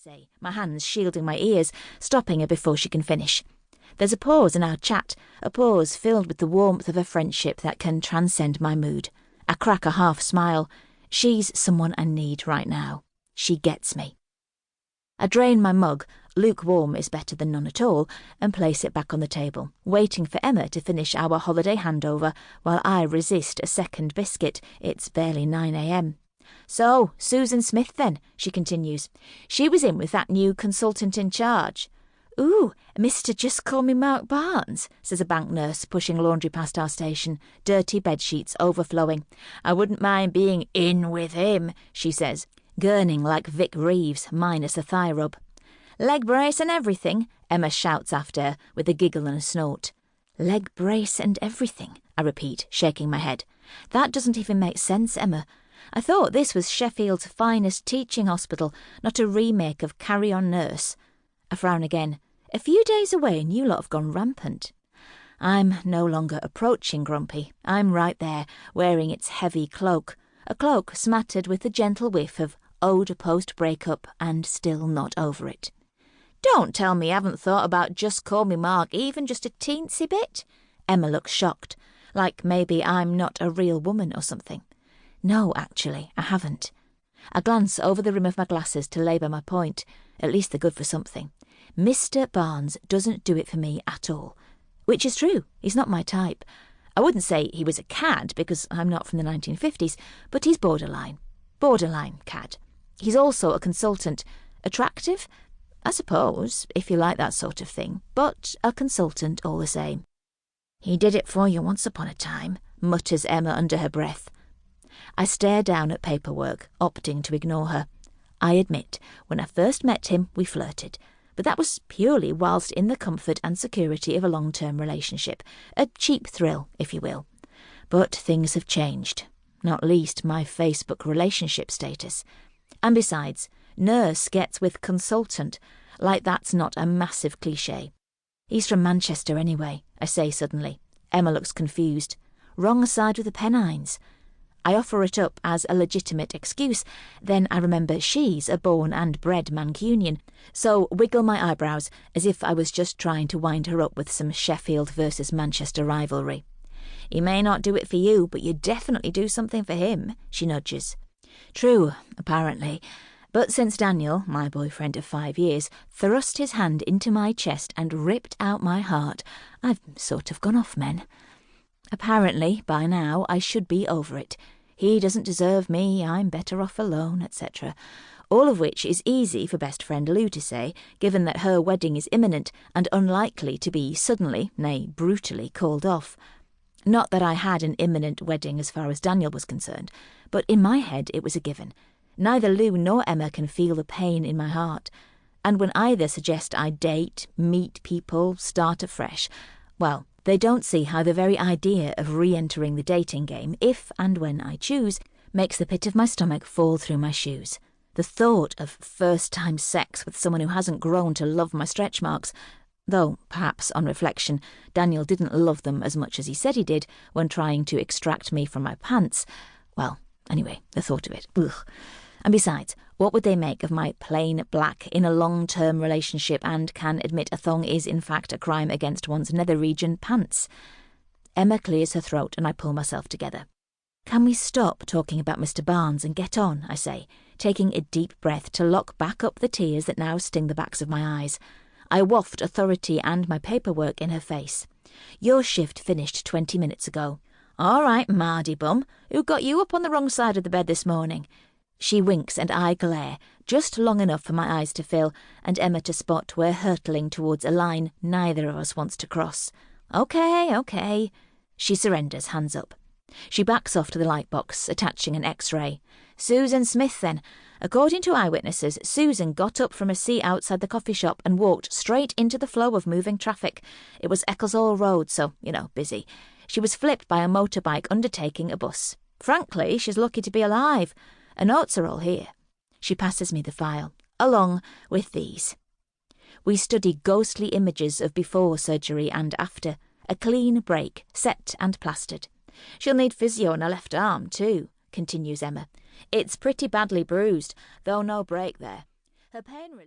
say, my hands shielding my ears, stopping her before she can finish. There's a pause in our chat, a pause filled with the warmth of a friendship that can transcend my mood. I crack a half smile. She's someone I need right now. She gets me. I drain my mug, lukewarm is better than none at all, and place it back on the table, waiting for Emma to finish our holiday handover while I resist a second biscuit. It's barely 9 a.m. So, Susan Smith then, she continues. She was in with that new consultant in charge. Ooh, Mr. Just Call Me Mark Barnes, says a bank nurse, pushing laundry past our station, dirty bedsheets overflowing. I wouldn't mind being in with him, she says, gurning like Vic Reeves, minus a thigh rub. Leg brace and everything, Emma shouts after her, with a giggle and a snort. Leg brace and everything, I repeat, shaking my head. That doesn't even make sense, Emma. I thought this was Sheffield's finest teaching hospital, not a remake of Carry On Nurse. I frown again. A few days away and you lot have gone rampant. I'm no longer approaching grumpy. I'm right there, wearing its heavy cloak, a cloak smattered with a gentle whiff of ode post-breakup and still not over it. Don't tell me you haven't thought about Just Call Me Mark even just a teensy bit. Emma looks shocked, like maybe I'm not a real woman or something. No, actually, I haven't. I glance over the rim of my glasses to labour my point. At least they're good for something. Mr. Barnes doesn't do it for me at all. Which is true, he's not my type. I wouldn't say he was a cad, because I'm not from the 1950s, but he's borderline. Borderline cad. He's also a consultant. Attractive? I suppose, if you like that sort of thing, but a consultant all the same. He did it for you once upon a time, mutters Emma under her breath. I stare down at paperwork, opting to ignore her. I admit, when I first met him, we flirted, but that was purely whilst in the comfort and security of a long-term relationship, a cheap thrill, if you will. But things have changed, not least my Facebook relationship status. And besides, nurse gets with consultant, like that's not a massive cliché. He's from Manchester anyway, I say suddenly. Emma looks confused. Wrong side of the Pennines. I offer it up as a legitimate excuse, then I remember she's a born and bred Mancunian, so wiggle my eyebrows as if I was just trying to wind her up with some Sheffield versus Manchester rivalry. He may not do it for you, but you definitely do something for him, she nudges. True, apparently, but since Daniel, my boyfriend of 5 years, thrust his hand into my chest and ripped out my heart, I've sort of gone off men. Apparently, by now, I should be over it. He doesn't deserve me, I'm better off alone, etc. All of which is easy for best friend Lou to say, given that her wedding is imminent and unlikely to be suddenly, nay, brutally called off. Not that I had an imminent wedding as far as Daniel was concerned, but in my head it was a given. Neither Lou nor Emma can feel the pain in my heart. And when either suggest I date, meet people, start afresh, well, they don't see how the very idea of re-entering the dating game, if and when I choose, makes the pit of my stomach fall through my shoes. The thought of first-time sex with someone who hasn't grown to love my stretch marks, though perhaps on reflection Daniel didn't love them as much as he said he did when trying to extract me from my pants. Well, anyway, the thought of it. Ugh. And besides, what would they make of my plain black in a long-term relationship and can admit a thong is in fact a crime against one's nether region pants? Emma clears her throat and I pull myself together. Can we stop talking about Mr. Barnes and get on, I say, taking a deep breath to lock back up the tears that now sting the backs of my eyes. I waft authority and my paperwork in her face. Your shift finished 20 minutes ago. All right, Mardy bum, who got you up on the wrong side of the bed this morning? She winks and I glare, just long enough for my eyes to fill and Emma to spot we're hurtling towards a line neither of us wants to cross. Okay. She surrenders, hands up. She backs off to the light box, attaching an X-ray. Susan Smith, then. According to eyewitnesses, Susan got up from a seat outside the coffee shop and walked straight into the flow of moving traffic. It was Ecclesall Road, so, busy. She was flipped by a motorbike undertaking a bus. Frankly, she's lucky to be alive. Her notes are all here. She passes me the file, along with these. We study ghostly images of before surgery and after. A clean break, set and plastered. She'll need physio on her left arm, too, continues Emma. It's pretty badly bruised, though no break there. Her pain relief...